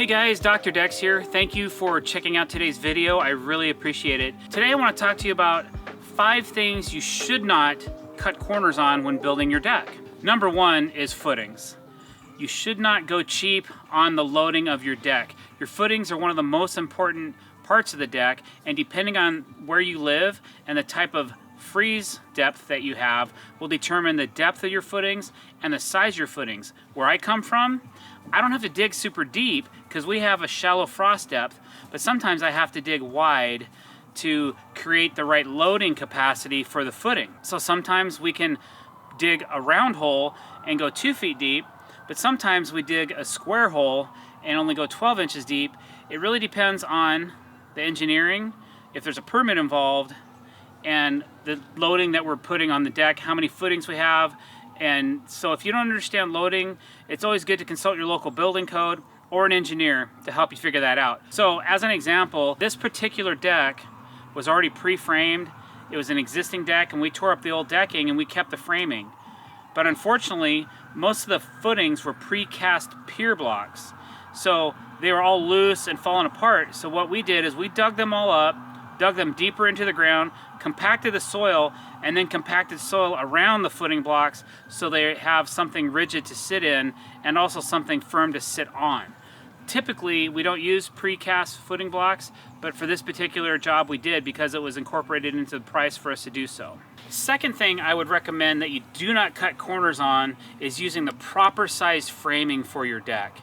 Hey guys, Dr. Dex here. Thank you for checking out today's video. I really appreciate it. Today I want to talk to you about 5 things you should not cut corners on when building your deck. Number 1 is footings. You should not go cheap on the loading of your deck. Your footings are one of the most important parts of the deck, and depending on where you live and the type of freeze depth that you have will determine the depth of your footings and the size of your footings. Where I come from, I don't have to dig super deep because we have a shallow frost depth, but sometimes I have to dig wide to create the right loading capacity for the footing. So sometimes we can dig a round hole and go 2 feet deep, but sometimes we dig a square hole and only go 12 inches deep. It really depends on the engineering, if there's a permit involved, and the loading that we're putting on the deck, how many footings we have. And so if you don't understand loading, it's always good to consult your local building code or an engineer to help you figure that out. So as an example, this particular deck was already pre-framed. It was an existing deck, and we tore up the old decking and we kept the framing. But unfortunately, most of the footings were pre-cast pier blocks. So they were all loose and falling apart. So what we did is we dug them all up, dug them deeper into the ground, compacted the soil, and then compacted soil around the footing blocks so they have something rigid to sit in and also something firm to sit on. Typically, we don't use precast footing blocks, but for this particular job we did because it was incorporated into the price for us to do so. Second thing I would recommend that you do not cut corners on is using the proper size framing for your deck.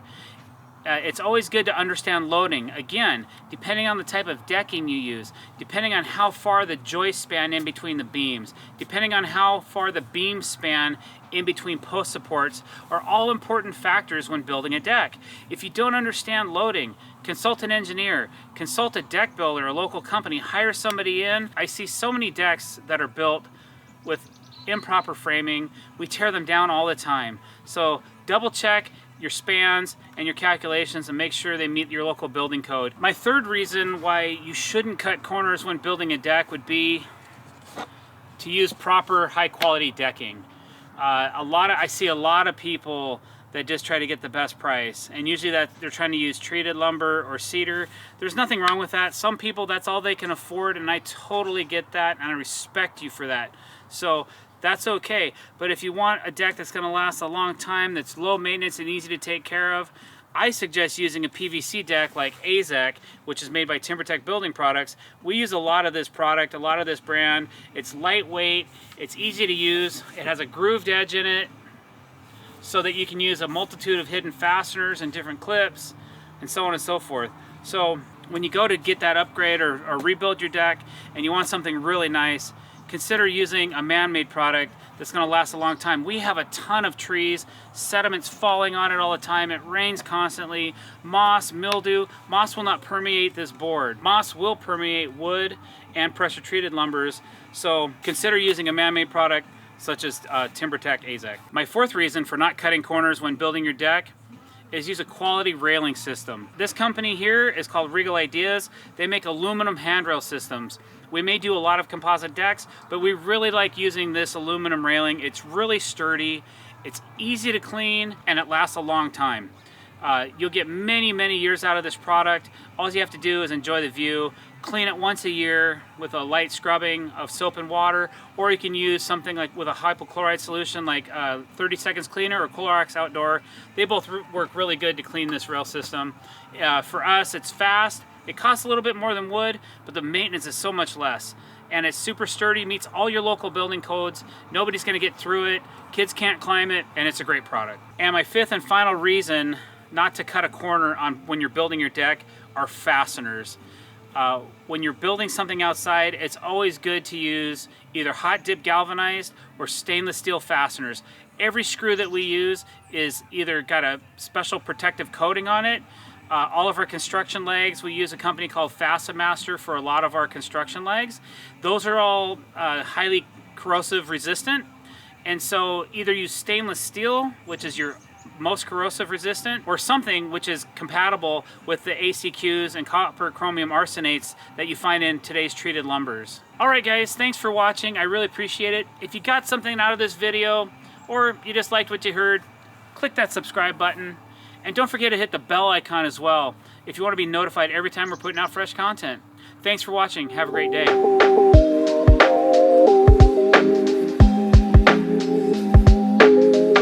It's always good to understand loading. Again, depending on the type of decking you use, depending on how far the joists span in between the beams, depending on how far the beams span in between post supports, are all important factors when building a deck. If you don't understand loading, consult an engineer, consult a deck builder, a local company, hire somebody in. I see so many decks that are built with improper framing. We tear them down all the time. So double check your spans and your calculations and make sure they meet your local building code. My third reason why you shouldn't cut corners when building a deck would be to use proper high quality decking. I see a lot of people that just try to get the best price, and usually that they're trying to use treated lumber or cedar. There's nothing wrong with that. Some people, that's all they can afford, and I totally get that, and I respect you for that. So that's okay. But if you want a deck that's going to last a long time, that's low maintenance and easy to take care of, I suggest using a PVC deck like AZEK, which is made by TimberTech Building Products. We use a lot of this product, a lot of this brand. It's lightweight, it's easy to use, it has a grooved edge in it so that you can use a multitude of hidden fasteners and different clips and so on and so forth. So when you go to get that upgrade or rebuild your deck and you want something really nice, consider using a man-made product that's going to last a long time. We have a ton of trees, sediments falling on it all the time, it rains constantly, moss, mildew. Moss will not permeate this board. Moss will permeate wood and pressure-treated lumbers, so consider using a man-made product such as TimberTech AZEK. My fourth reason for not cutting corners when building your deck is use a quality railing system. This company here is called Regal Ideas. They make aluminum handrail systems. We may do a lot of composite decks, but we really like using this aluminum railing. It's really sturdy, it's easy to clean, and it lasts a long time. You'll get many, many years out of this product. All you have to do is enjoy the view, clean it once a year with a light scrubbing of soap and water, or you can use something like with a hypochlorite solution like 30 Seconds Cleaner or Clorox Outdoor. They both work really good to clean this rail system. For us, it's fast. It costs a little bit more than wood, but the maintenance is so much less. And it's super sturdy, meets all your local building codes. Nobody's gonna get through it. Kids can't climb it, and it's a great product. And my fifth and final reason not to cut a corner on when you're building your deck are fasteners. When you're building something outside, it's always good to use either hot dip galvanized or stainless steel fasteners. Every screw that we use is either got a special protective coating on it. All of our construction legs, we use a company called FASTENERS for a lot of our construction legs. Those are all highly corrosive resistant. And so either use stainless steel, which is your most corrosive resistant, or something which is compatible with the ACQs and copper chromium arsenates that you find in today's treated lumbers. Alright guys, thanks for watching. I really appreciate it. If you got something out of this video, or you just liked what you heard, click that subscribe button. And don't forget to hit the bell icon as well if you want to be notified every time we're putting out fresh content. Thanks for watching. Have a great day.